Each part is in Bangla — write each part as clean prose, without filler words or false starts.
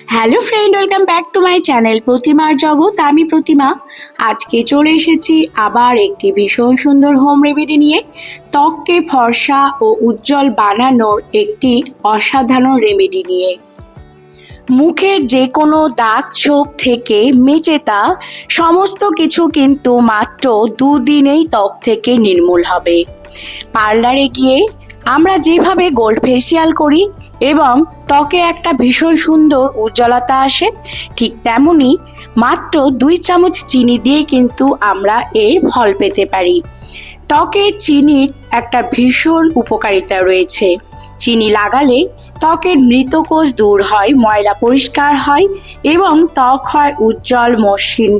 Hello friend, welcome back to my channel প্রতিমার জগৎ। আমি প্রতিমা। আজকে চলে এসেছি আবার একটি ভীষণ সুন্দর হোম রেমেডি নিয়ে। ত্বককে ফর্সা ও উজ্জ্বল বানানোর একটি অসাধারণ রেমেডি নিয়ে। মুখের যে কোনো দাগ ছোপ থেকে মেচেতা সমস্ত কিছু কিন্তু মাত্র দুদিনেই ত্বক থেকে নির্মূল হবে। পার্লারে গিয়ে আমরা যেভাবে গোল্ড ফেসিয়াল করি এবং ত্বকে একটা ভীষণ সুন্দর উজ্জ্বলতা আসে, ঠিক তেমনি মাত্র 2 চামচ চিনি দিয়ে কিন্তু আমরা এর ফল পেতে পারি। ত্বকে চিনির একটা ভীষণ উপকারিতা রয়েছে। চিনি লাগালে ত্বকের মৃত কোষ দূর হয়, ময়লা পরিষ্কার হয় এবং ত্বক হয় উজ্জ্বল মসৃণ।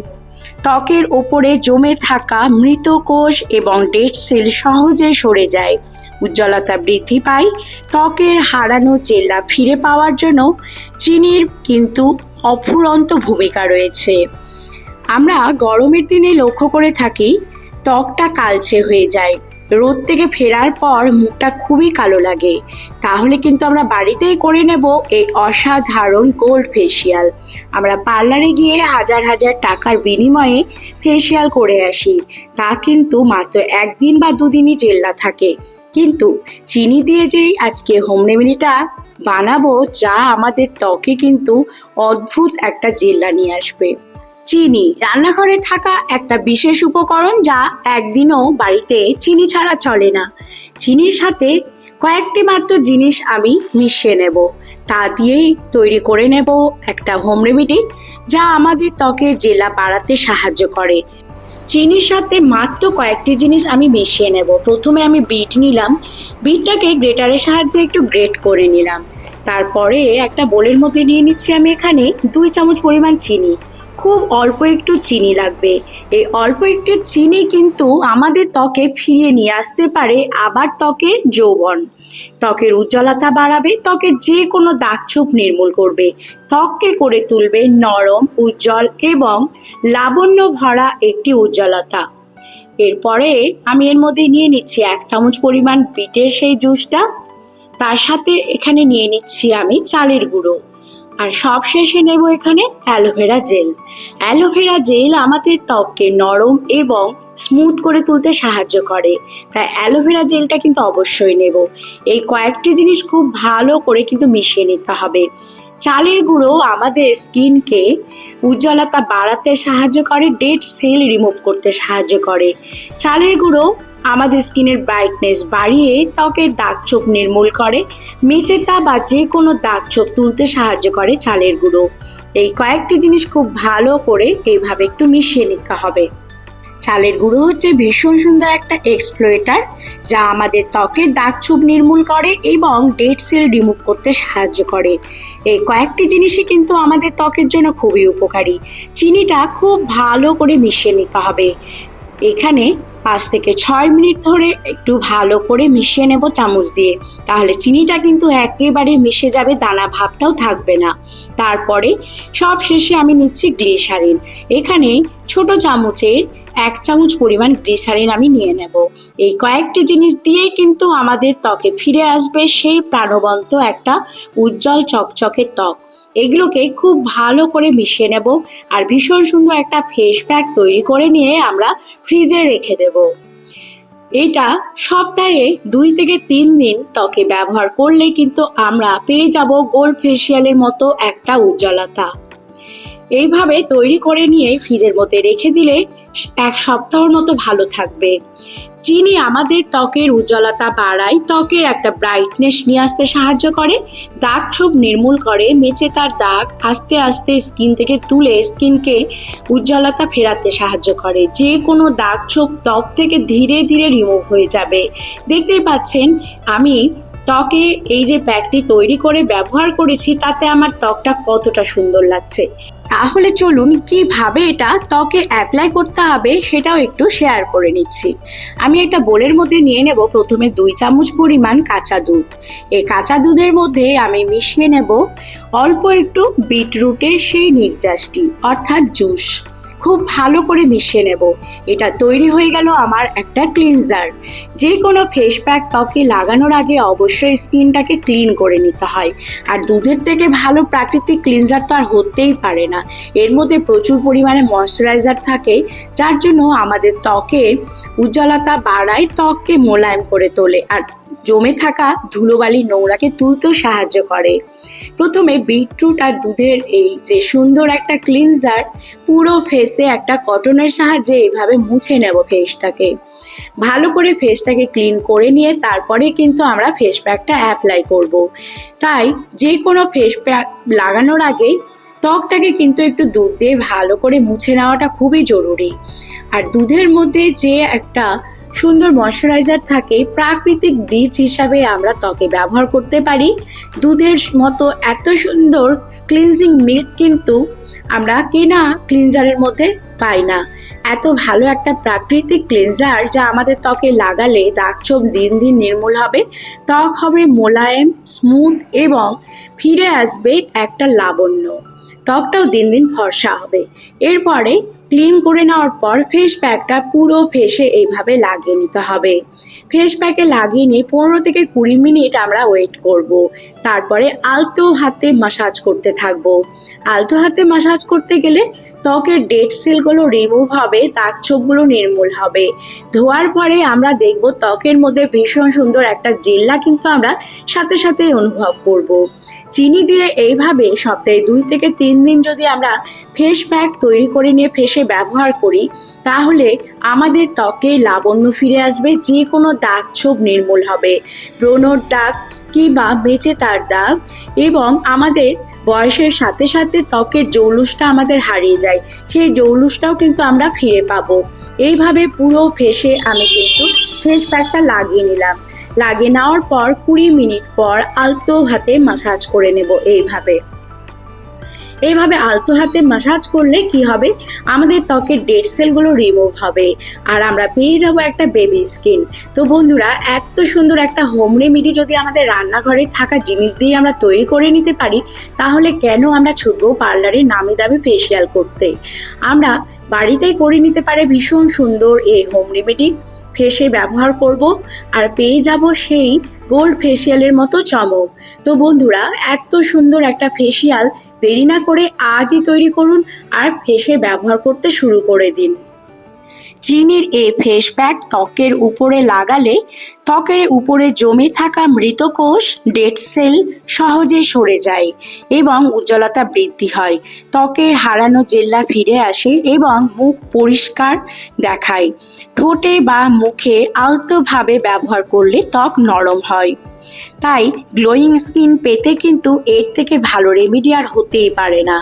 ত্বকের ওপরে জমে থাকা মৃত কোষ এবং ডেড সেল সহজে সরে যায়, উজ্জ্বলতা বৃদ্ধি পায়। ত্বকের হারানো জেল্লা ফিরে পাওয়ার জন্য চিনির কিন্তু অফুরন্ত ভূমিকা রয়েছে। আমরা গরমের দিনে লক্ষ্য করে থাকি ত্বকটা কালচে হয়ে যায়, রোদ থেকে ফেরার পর মুখটা খুবই কালো লাগে। তাহলে কিন্তু আমরা বাড়িতেই করে নেব এই অসাধারণ গোল্ড ফেসিয়াল। আমরা পার্লারে গিয়ে হাজার হাজার টাকার বিনিময়ে ফেসিয়াল করে আসি, তা কিন্তু মাত্র 1 দিন বা 2 দিনই জেল্লা থাকে। কিন্তু চিনি দিয়ে যেই আজকে হোম রেমেডিটা বানাবো, যা আমাদের ত্বকে কিন্তু অদ্ভুত একটা জেল্লা নিয়ে আসবে। চিনি রান্নাঘরে থাকা একটা বিশেষ উপকরণ, যা একদিনও বাড়িতে চিনি ছাড়া চলে না। চিনির সাথে কয়েকটি মাত্র জিনিস আমি মিশিয়ে নেব, তা দিয়েই তৈরি করে নেব একটা হোম রেমেডি, যা আমাদের ত্বকের জেলা বাড়াতে সাহায্য করে। চিনির সাথে মাত্র কয়েকটি জিনিস আমি মিশিয়ে নেব। প্রথমে আমি বিট নিলাম, বিটটাকে গ্রেটারের সাহায্যে একটু গ্রেট করে নিলাম। তারপরে একটা বোলের মধ্যে নিয়ে নিচ্ছি আমি এখানে 2 চামচ পরিমাণ চিনি। খুব অল্প একটু চিনি লাগবে। এই অল্প একটু চিনি কিন্তু আমাদের ত্বকে ফিরিয়ে নিয়ে আসতে পারে আবার ত্বকের যৌবন, ত্বকের উজ্জ্বলতা বাড়াবে, ত্বকের যে কোনো দাগ ছোপ নির্মূল করবে, ত্বককে করে তুলবে নরম, উজ্জ্বল এবং লাবণ্য ভরা একটি উজ্জ্বলতা। এরপরে আমি এর মধ্যে নিয়ে নিচ্ছি 1 চামচ পরিমাণ বিটের সেই জুসটা। তার সাথে এখানে নিয়ে নিচ্ছি আমি চালের গুঁড়ো। আর সব শেষে নেব এখানে অ্যালোভেরা জেল। অ্যালোভেরা জেল আমাদের ত্বককে নরম এবং স্মুথ করে তুলতে সাহায্য করে, তাই অ্যালোভেরা জেলটা কিন্তু অবশ্যই নেব। এই কয়েকটি জিনিস খুব ভালো করে কিন্তু মিশিয়ে নিতে হবে। চালের গুঁড়ো আমাদের স্কিনকে উজ্জ্বলতা বাড়াতে সাহায্য করে, ডেড সেল রিমুভ করতে সাহায্য করে। চালের গুঁড়ো আমাদের স্কিনের ব্রাইটনেস বাড়িয়ে ত্বকের দাগ ছোপ নির্মূল করে, মেচেতা বা যে কোনো দাগ ছোপ তুলতে সাহায্য করে চালের গুঁড়ো। এই কয়েকটি জিনিস খুব ভালো করে এইভাবে একটু মিশিয়ে নিতে হবে। চালের গুঁড়ো হচ্ছে ভীষণ সুন্দর একটা এক্সফ্লোরেটর, যা আমাদের ত্বকের দাগ ছোপ নির্মূল করে এবং ডেড সেল রিমুভ করতে সাহায্য করে। এই কয়েকটি জিনিসই কিন্তু আমাদের ত্বকের জন্য খুবই উপকারী। চিনিটা খুব ভালো করে মিশিয়ে নিতে হবে। এখানে 5 থেকে 6 মিনিট ধরে একটু ভালো করে মিশিয়ে নেব চামচ দিয়ে, তাহলে চিনিটা কিন্তু একেবারে মিশে যাবে, দানা ভাবটাও থাকবে না। তারপরে সব শেষে আমি নিচ্ছি গ্লিসারিন। এখানে ছোট চামচের 1 চামচ পরিমাণ গ্লিসারিন আমি নিয়ে নেব। এই কয়েকটি জিনিস দিয়েই কিন্তু আমাদের ত্বকে ফিরে আসবে সেই প্রাণবন্ত একটা উজ্জ্বল চকচকে ত্বক। এগুলোকে খুব ভালো করে মিশিয়ে নেব আর ভীষণ সুন্দর একটা ফেস প্যাক তৈরি করে নিয়ে আমরা ফ্রিজে রেখে দেব। এটা সপ্তাহে 2 থেকে 3 দিন ত্বকে ব্যবহার করলে কিন্তু আমরা পেয়ে যাব গোল্ড ফেসিয়ালের মতো একটা উজ্জ্বলতা। এইভাবে তৈরি করে নিয়ে ফ্রিজের মধ্যে রেখে দিলে 1 সপ্তাহের মতো ভালো থাকবে। চিনি আমাদের ত্বকের উজ্জ্বলতা বাড়ায়, ত্বকের একটা ব্রাইটনেস নিয়ে আসতে সাহায্য করে, দাগ ছোপ নির্মূল করে, মেচেতার দাগ আস্তে আস্তে স্কিন থেকে তুলে স্কিনকে উজ্জ্বলতা ফেরাতে সাহায্য করে। যে কোনো দাগ ছোপ ত্বক থেকে ধীরে ধীরে রিমুভ হয়ে যাবে। দেখতেই পাচ্ছেন আমি ত্বকে এই যে প্যাকটি তৈরি করে ব্যবহার করেছি, তাতে আমার ত্বকটা কতটা সুন্দর লাগছে। তাহলে চলুন কিভাবে এটা ত্বকে অ্যাপ্লাই করতে হবে সেটাও একটু শেয়ার করে নিচ্ছি। আমি একটা বোলের মধ্যে নিয়ে নেব প্রথমে 2 চামচ পরিমাণ কাঁচা দুধ। এই কাঁচা দুধের মধ্যে আমি মিশিয়ে নেব অল্প একটু বিটরুটের সেই নির্যাসটি অর্থাৎ জুস। খুব ভালো করে মিশিয়ে নেব। এটা তৈরি হয়ে গেল আমার একটা ক্লিনজার। যে কোনো ফেস প্যাক ত্বকে লাগানোর আগে অবশ্যই স্কিনটাকে ক্লিন করে নিতে হয়। আর দুধের থেকে ভালো প্রাকৃতিক ক্লিনজার তো আর হতেই পারে না। এর মধ্যে প্রচুর পরিমাণে ময়শ্চারাইজার থাকে, যার জন্য আমাদের ত্বকের উজ্জ্বলতা বাড়ায়, ত্বককে মোলায়েম করে তোলে আর জমে থাকা ধুলোবালি নোংরাকে তুলতেও সাহায্য করে। প্রথমে বিটরুট আর দুধের এই যে সুন্দর একটা ক্লিনজার পুরো ফেসে একটা কটনের সাহায্যে এইভাবে মুছে নেব ফেসটাকে। ভালো করে ফেসটাকে ক্লিন করে নিয়ে তারপরে কিন্তু আমরা ফেস প্যাকটা অ্যাপ্লাই করব। তাই যে কোনো ফেস প্যাক লাগানোর আগে ত্বকটাকে কিন্তু একটু দুধ দিয়ে ভালো করে মুছে নেওয়াটা খুবই জরুরি। আর দুধের মধ্যে যে একটা সুন্দর ময়শ্চারাইজার থাকে, প্রাকৃতিক ব্লিচ হিসাবে আমরা ত্বকে ব্যবহার করতে পারি। দুধের মতো এত সুন্দর ক্লিনজিং মিল্ক কিন্তু আমরা কেনা ক্লিনজারের মধ্যে পাই না। এত ভালো একটা প্রাকৃতিক ক্লিনজার যা আমাদের ত্বকে লাগালে দাগছোপ দিন দিন নির্মূল হবে, ত্বক হবে মোলায়েম, স্মুথ এবং ফিরে আসবে একটা লাবণ্য। ত্বকটাও দিন দিন ফর্সা হবে। এরপরে ক্লিন করে নেওয়ার পর ফেস প্যাকটা পুরো ফেসে এইভাবে লাগিয়ে নিতে হবে। ফেস প্যাকে লাগিয়ে নিয়ে 15 থেকে 20 মিনিট আমরা ওয়েট করব। তারপরে আলতো হাতে মাসাজ করতে থাকবো। আলতো হাতে মাসাজ করতে গেলে ত্বকের ডেড সেলগুলো রিমুভ হবে, দাগছোপগুলো নির্মূল হবে। ধোয়ার পরে আমরা দেখব ত্বকের মধ্যে ভীষণ সুন্দর একটা জেল্লা কিন্তু আমরা সাথে সাথে অনুভব করব। চিনি দিয়ে এইভাবে সপ্তাহে 2 থেকে 3 দিন যদি আমরা ফেস প্যাক তৈরি করে নিয়ে ফেসে ব্যবহার করি, তাহলে আমাদের ত্বকে লাবণ্য ফিরে আসবে, যে কোনো দাগ ছোপ নির্মূল হবে, ব্রণর দাগ কিংবা বেঁচে তার দাগ, এবং আমাদের বয়সের সাথে সাথে ত্বকের জৌলুসটা আমাদের হারিয়ে যায়, সেই জৌলুসটাও কিন্তু আমরা ফিরে পাবো। এইভাবে পুরো ফেসে আমি কিন্তু ফেস প্যাকটা লাগিয়ে নিলাম। লাগিয়ে নেওয়ার পর 20 মিনিট পর আলতো হাতে মাসাজ করে নেব। এইভাবে আলতো হাতে মাসাজ করলে কি হবে, আমাদের ত্বকের ডেড সেলগুলো রিমুভ হবে আর আমরা পেয়ে যাব একটা বেবি স্কিন। তো বন্ধুরা, এত সুন্দর একটা হোম রেমেডি যদি আমাদের রান্নাঘরে থাকা জিনিস দিয়ে আমরা তৈরি করে নিতে পারি, তাহলে কেন আমরা ছুটবো পার্লারে নামি দামি ফেসিয়াল করতে? আমরা বাড়িতেই করে নিতে পারে ভীষণ সুন্দর এই হোম রেমেডি। ফেসে ব্যবহার করব আর পেয়ে যাব সেই গোল্ড ফেসিয়ালের মতো চমক। তো বন্ধুরা, এত সুন্দর একটা ফেসিয়াল দেরি না করে আজই তৈরি করুন আর ফেসে ব্যবহার করতে শুরু করে দিন। চিনির এই ফেস প্যাক ত্বকের উপরে লাগালে ত্বকের উপরে জমে থাকা মৃত কোষ, ডেড সেল সহজে সরে যায় এবং উজ্জ্বলতা বৃদ্ধি হয়। ত্বকের হারানো জেল্লা ফিরে আসে এবং মুখ পরিষ্কার দেখায়। ঠোঁটে বা মুখে আলতোভাবে ব্যবহার করলে ত্বক নরম হয়। তাই গ্লোয়িং স্কিন পেতে কিন্তু এর থেকে ভালো রেমেডি আর হতেই পারে না।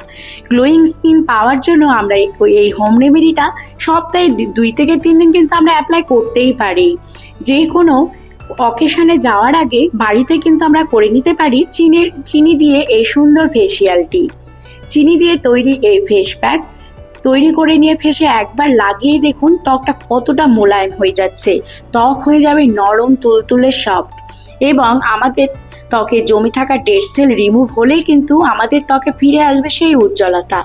গ্লোয়িং স্কিন পাওয়ার জন্য আমরা এই হোম রেমেডিটা সপ্তাহে 2 থেকে 3 দিন কিন্তু আমরা অ্যাপ্লাই করতেই পারি। যে কোনো অকেশনে যাওয়ার আগে বাড়িতে কিন্তু আমরা করে নিতে পারি চিনি দিয়ে এই সুন্দর ফেসিয়ালটি। চিনি দিয়ে তৈরি এই ফেস প্যাক তৈরি করে নিয়ে ফেসে একবার লাগিয়ে দেখুন ত্বকটা কতটা মোলায়েম হয়ে যাচ্ছে। ত্বক হয়ে যাবে নরম, তুলতুলে, সফট এবং আমাদের ত্বকে জমে থাকা ডেড সেল রিমুভ হলেই কিন্তু আমাদের ত্বকে ফিরে আসবে সেই উজ্জ্বলতা।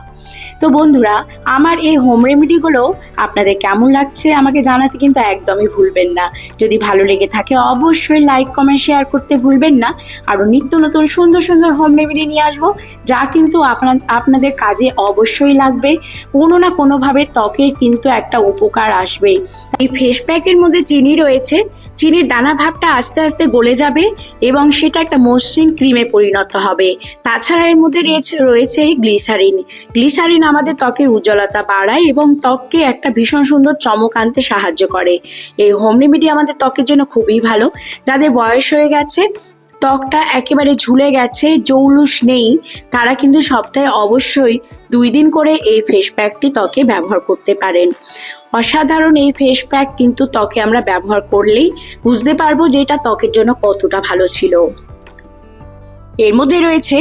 তো বন্ধুরা, আমার এই হোম রেমেডিগুলো আপনাদের কেমন লাগছে আমাকে জানাতে কিন্তু একদমই ভুলবেন না। যদি ভালো লেগে থাকে অবশ্যই লাইক, কমেন্ট, শেয়ার করতে ভুলবেন না। আরও নিত্য নতুন সুন্দর সুন্দর হোম রেমেডি নিয়ে আসবো, যা কিন্তু আপনাদের কাজে অবশ্যই লাগবে। কোনো না কোনোভাবে ত্বকের কিন্তু একটা উপকার আসবে। এই ফেস প্যাকের মধ্যে চিনি রয়েছে, চিনির দানা ভাবটা আস্তে আস্তে গলে যাবে এবং সেটা একটা মসৃণ ক্রিমে পরিণত হবে। তাছাড়া এর মধ্যে রয়েছে গ্লিসারিন আমাদের ত্বকের উজ্জ্বলতা বাড়ায় এবং ত্বককে একটা ভীষণ সুন্দর চমক আনতে সাহায্য করে। এই হোম রেমেডি আমাদের ত্বকের জন্য খুবই ভালো। যাদের বয়স হয়ে গেছে, ত্বকটা একেবারে ঝুলে গেছে, জৌলুস নেই, তারা কিন্তু সপ্তাহে অবশ্যই 2 দিন করে এই ফেস প্যাকটি ত্বকে ব্যবহার করতে পারেন। অসাধারণ এই ফেস প্যাক কিন্তু ত্বকে আমরা ব্যবহার করলেই বুঝতে পারবো যে এটা ত্বকের জন্য কতটা ভালো ছিল। এর মধ্যে রয়েছে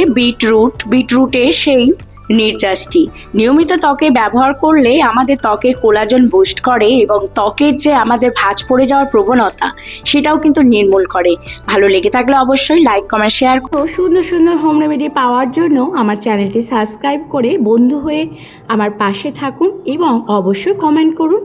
বিটরুটের সেই নির্যাসটি নিয়মিত ত্বকে ব্যবহার করলে আমাদের ত্বকের কোলাজেন বুস্ট করে এবং ত্বকের যে আমাদের ভাঁজ পড়ে যাওয়ার প্রবণতা সেটাও কিন্তু নির্মূল করে। ভালো লেগে থাকলে অবশ্যই লাইক কমেন্ট শেয়ার করো। সুন্দর সুন্দর হোম রেমেডি পাওয়ার জন্য আমার চ্যানেলটি সাবস্ক্রাইব করে বন্ধু হয়ে আমার পাশে থাকুন এবং অবশ্যই কমেন্ট করুন।